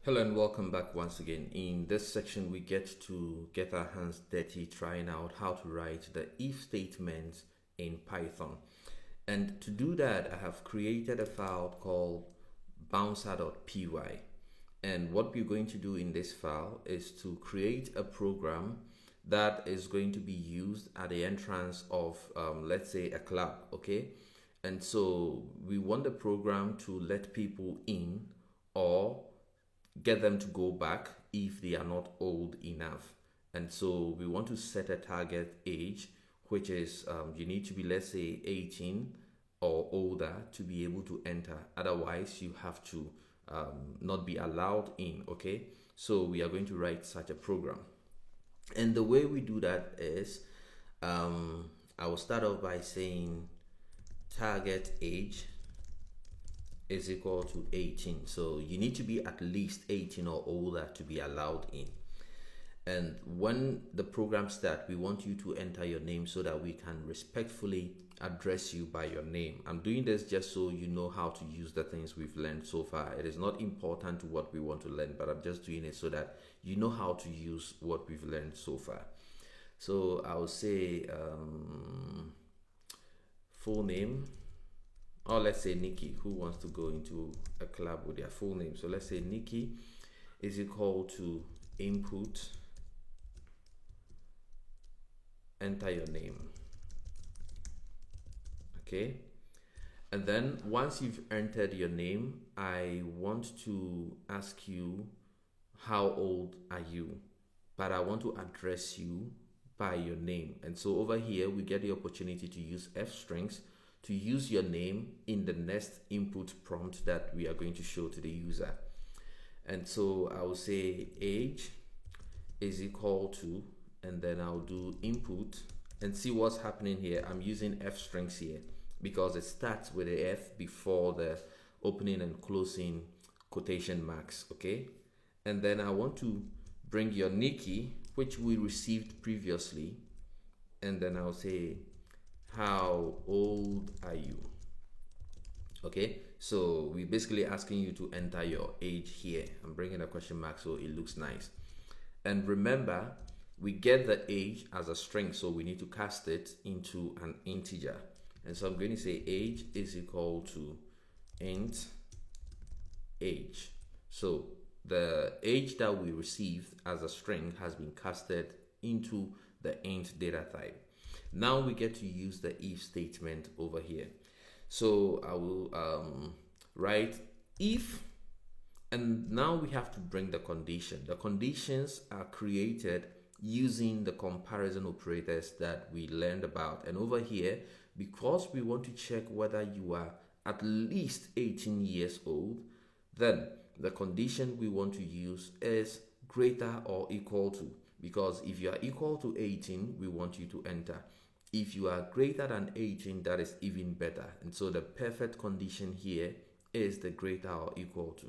Hello and welcome back once again. In this section, we get to get our hands dirty trying out how to write the if statements in Python. And to do that, I have created a file called bouncer.py. And what we're going to do in this file is to create a program that is going to be used at the entrance of, let's say, a club, okay? And so we want the program to let people in or get them to go back if they are not old enough. And so we want to set a target age, which is you need to be, let's say, 18 or older to be able to enter. Otherwise, you have to not be allowed in, okay? So we are going to write such a program. And the way we do that is I will start off by saying target age is equal to 18. So you need to be at least 18 or older to be allowed in. And when the program starts, we want you to enter your name so that we can respectfully address you by your name. I'm doing this just so you know how to use the things we've learned so far. It is not important to what we want to learn, but I'm just doing it so that you know how to use what we've learned so far. So I'll say full name. Or let's say Nikki, who wants to go into a club with their full name. So let's say Nikki is equal to input, enter your name. Okay. And then once you've entered your name, I want to ask you, how old are you? But I want to address you by your name. And so over here, we get the opportunity to use F strings to use your name in the next input prompt that we are going to show to the user. And so I will say age is equal to, and then I'll do input and see what's happening here. I'm using F strings here because it starts with a F before the opening and closing quotation marks, okay? And then I want to bring your Nikki, which we received previously, and then I'll say, how old are you? Okay, so we're basically asking you to enter your age here. I'm bringing a question mark so it looks nice. And remember, we get the age as a string, so we need to cast it into an integer. And so I'm going to say age is equal to int age. So the age that we received as a string has been casted into the int data type. Now we get to use the if statement over here. So I will write if, and now we have to bring the condition. The conditions are created using the comparison operators that we learned about. And over here, because we want to check whether you are at least 18 years old, then the condition we want to use is greater or equal to. Because if you are equal to 18, we want you to enter. If you are greater than 18, that is even better. And so the perfect condition here is the greater or equal to.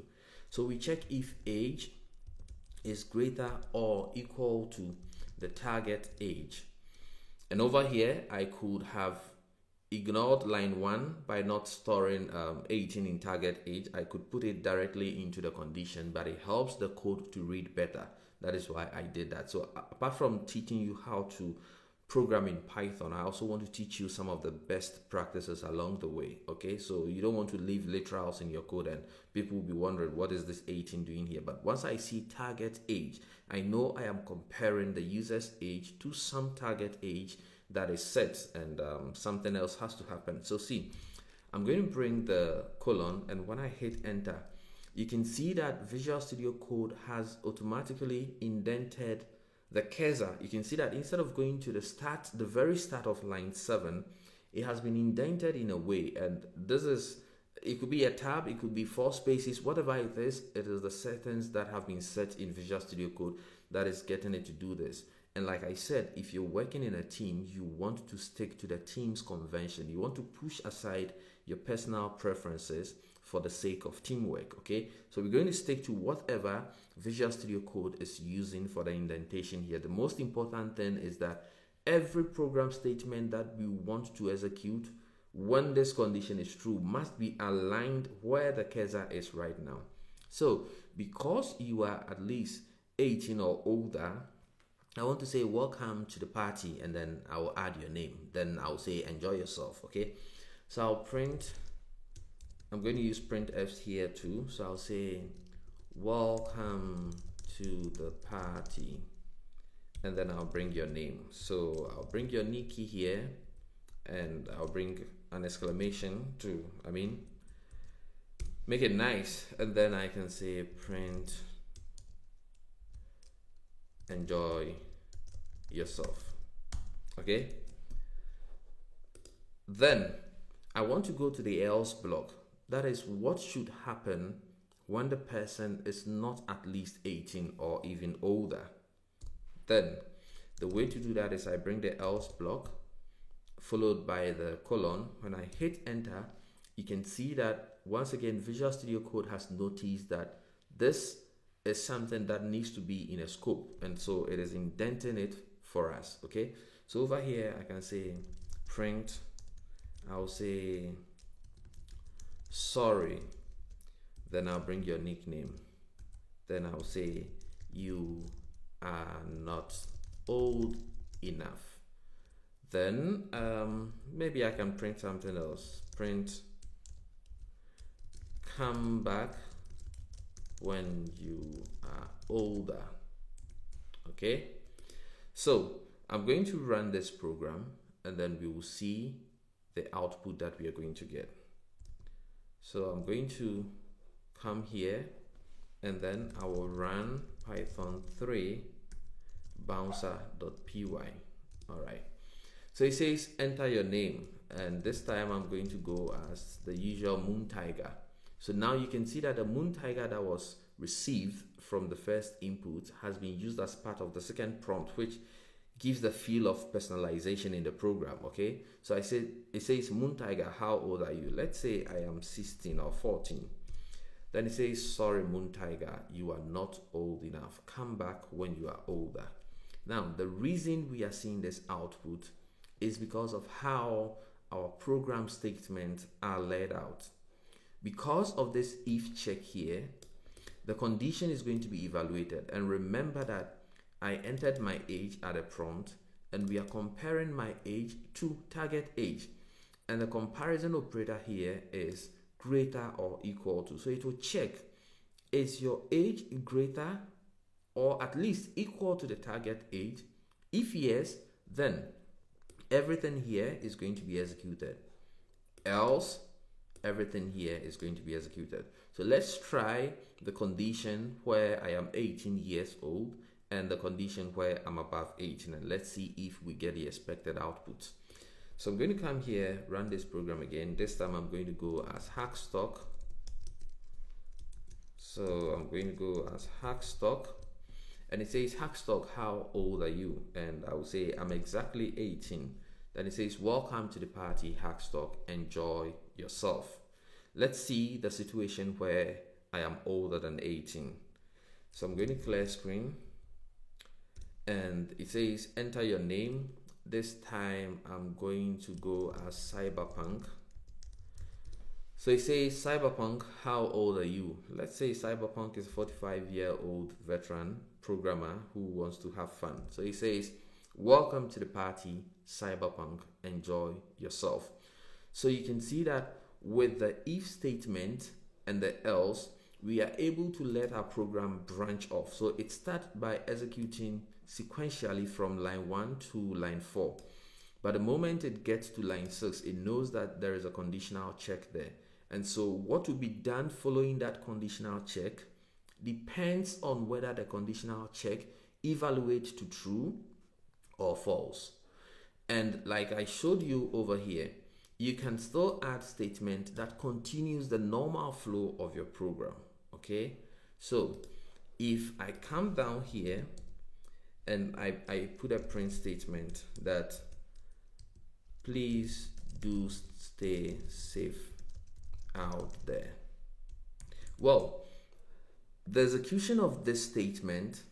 So we check if age is greater or equal to the target age. And over here, I could have ignored line 1 by not storing 18 in target age. I could put it directly into the condition, but it helps the code to read better. That is why I did that. So apart from teaching you how to program in Python, I also want to teach you some of the best practices along the way. Okay, so you don't want to leave literals in your code and people will be wondering, what is this 18 doing here? But once I see target age, I know I am comparing the user's age to some target age that is set, and something else has to happen. So see, I'm going to bring the colon, and when I hit enter, you can see that Visual Studio Code has automatically indented the cursor. You can see that instead of going to the very start of line 7, it has been indented in a way, and this is, it could be a tab, it could be 4 spaces, whatever it is the settings that have been set in Visual Studio Code that is getting it to do this. And like I said, if you're working in a team, you want to stick to the team's convention. You want to push aside your personal preferences for the sake of teamwork, okay? So we're going to stick to whatever Visual Studio Code is using for the indentation here. The most important thing is that every program statement that we want to execute, when this condition is true, must be aligned where the cursor is right now. So because you are at least 18 or older, I want to say welcome to the party, and then I will add your name. Then I'll say enjoy yourself. Okay, so I'll print. I'm going to use printf here too. So I'll say welcome to the party, and then I'll bring your name. So I'll bring your Nikki here, and I'll bring an exclamation to, make it nice, and then I can say print enjoy yourself. Okay, then I want to go to the else block. That is what should happen when the person is not at least 18 or even older. Then the way to do that is I bring the else block followed by the colon. When I hit enter, you can see that once again Visual Studio Code has noticed that this is something that needs to be in a scope, and so it is indenting it for us. Okay, so over here I can say print, I'll say sorry, then I'll bring your nickname, then I'll say you are not old enough. Then maybe I can print something else. Print come back when you are older. Okay, so I'm going to run this program, and then we will see the output that we are going to get. So I'm going to come here, and then I will run python 3 bouncer.py. all right, so it says enter your name, and this time I'm going to go as the usual Moon Tiger. So now you can see that the Moon Tiger that was received from the first input has been used as part of the second prompt, which gives the feel of personalization in the program. Okay, so it says Moon Tiger, how old are you? Let's say I am 16 or 14. Then it says sorry Moon Tiger, you are not old enough, come back when you are older. Now the reason we are seeing this output is because of how our program statements are laid out. Because of this if check here, the condition is going to be evaluated, and remember that I entered my age at a prompt, and we are comparing my age to target age, and the comparison operator here is greater or equal to. So it will check, is your age greater or at least equal to the target age? If yes, then everything here is going to be executed, else everything here is going to be executed. So let's try the condition where I am 18 years old and the condition where I'm above 18, and let's see if we get the expected output. So I'm going to come here, run this program again. This time I'm going to go as Hackstock. So I'm going to go as Hackstock, and it says Hackstock, how old are you? And I will say I'm exactly 18. Then it says welcome to the party, Hackstock, enjoy yourself. Let's see the situation where I am older than 18. So I'm going to clear screen, and it says enter your name. This time I'm going to go as Cyberpunk. So it says Cyberpunk, how old are you? Let's say Cyberpunk is a 45-year-old veteran programmer who wants to have fun. So it says welcome to the party, Cyberpunk, enjoy yourself. So you can see that with the if statement and the else, we are able to let our program branch off. So it starts by executing sequentially from line 1 to line 4. But the moment it gets to line 6, it knows that there is a conditional check there. And so what will be done following that conditional check depends on whether the conditional check evaluates to true or false. And like I showed you over here, you can still add statement that continues the normal flow of your program. Okay, so if I come down here and I put a print statement that please do stay safe out there. Well, the execution of this statement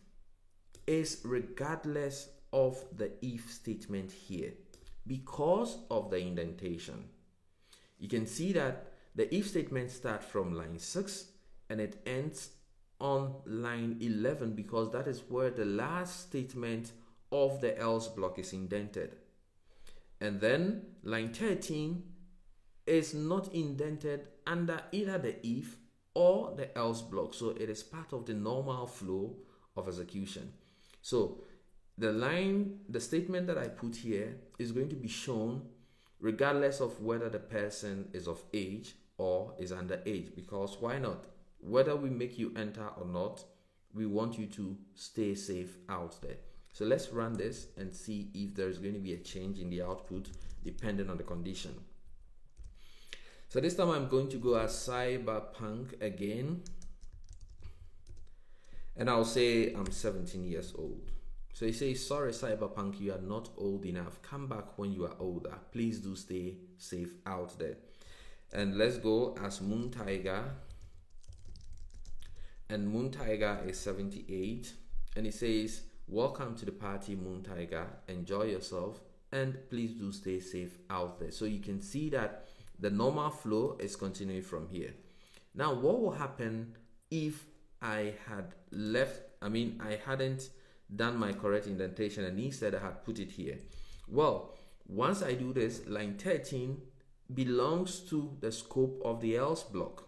is regardless of the if statement here because of the indentation. You can see that the if statement starts from line 6 and it ends on line 11 because that is where the last statement of the else block is indented. And then line 13 is not indented under either the if or the else block. So it is part of the normal flow of execution. So the statement that I put here is going to be shown regardless of whether the person is of age or is underage, because why not? Whether we make you enter or not, we want you to stay safe out there. So let's run this and see if there's going to be a change in the output depending on the condition. So this time I'm going to go as Cyberpunk again, and I'll say I'm 17 years old. So he says, sorry Cyberpunk, you are not old enough. Come back when you are older. Please do stay safe out there. And let's go as Moon Tiger. And Moon Tiger is 78. And he says, welcome to the party, Moon Tiger. Enjoy yourself. And please do stay safe out there. So you can see that the normal flow is continuing from here. Now, what will happen if I hadn't done my correct indentation and instead I had put it here? Well, once I do this, line 13 belongs to the scope of the else block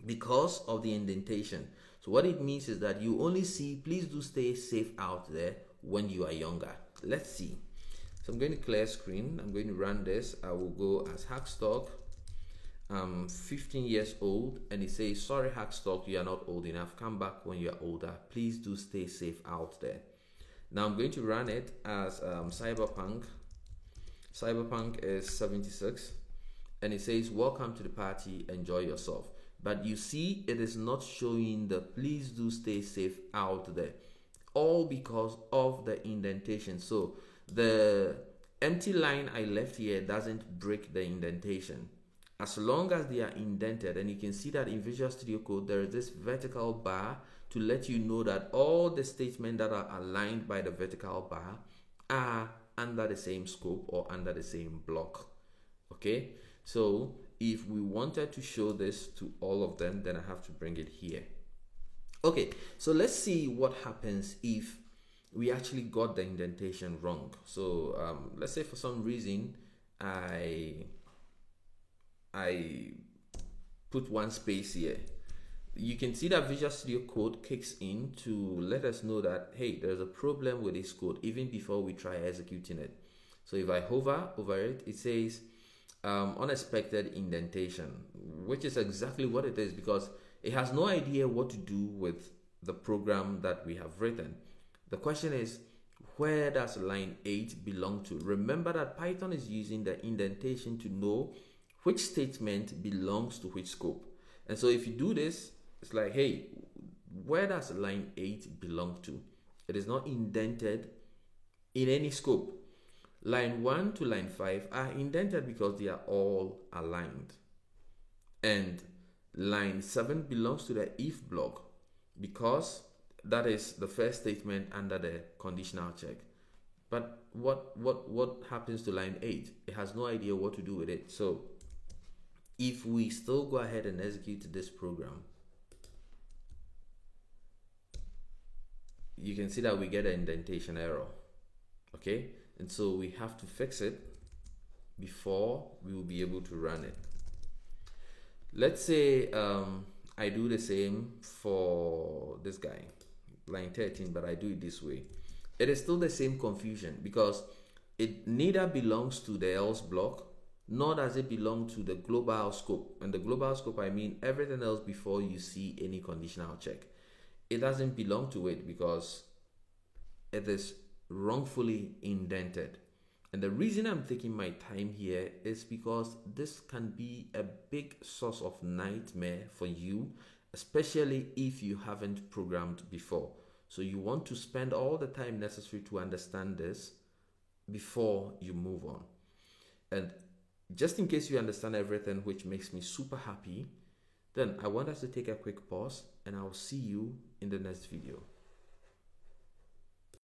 because of the indentation. So what it means is that you only see please do stay safe out there when you are younger. Let's see. So I'm going to clear screen. I'm going to run this. I will go as Hackstock. I'm 15 years old, and it says, sorry Hackstock, you are not old enough. Come back when you are older. Please do stay safe out there. Now I'm going to run it as Cyberpunk. Cyberpunk is 76, and it says, welcome to the party, enjoy yourself. But you see, it is not showing the please do stay safe out there, all because of the indentation. So the empty line I left here doesn't break the indentation. As long as they are indented, and you can see that in Visual Studio Code, there is this vertical bar to let you know that all the statements that are aligned by the vertical bar are under the same scope or under the same block. Okay, so if we wanted to show this to all of them, then I have to bring it here. Okay, so let's see what happens if we actually got the indentation wrong. So let's say for some reason I put one space here. You can see that Visual Studio Code kicks in to let us know that, hey, there's a problem with this code even before we try executing it. So if I hover over it, it says unexpected indentation, which is exactly what it is, because it has no idea what to do with the program that we have written. The question is, where does line 8 belong to? Remember that Python is using the indentation to know which statement belongs to which scope. And so if you do this, it's like, hey, where does line 8 belong to? It is not indented in any scope. Line 1 to line 5 are indented because they are all aligned. And line 7 belongs to the if block because that is the first statement under the conditional check. But what happens to line 8? It has no idea what to do with it. So if we still go ahead and execute this program, you can see that we get an indentation error. Okay, and so we have to fix it before we will be able to run it. Let's say I do the same for this guy, line 13, but I do it this way. It is still the same confusion because it neither belongs to the else block nor does it belong to the global scope. And the global scope, I mean everything else before you see any conditional check. It doesn't belong to it because it is wrongfully indented. And the reason I'm taking my time here is because this can be a big source of nightmare for you, especially if you haven't programmed before. So you want to spend all the time necessary to understand this before you move on. And just in case you understand everything, which makes me super happy, then I want us to take a quick pause and I'll see you in the next video.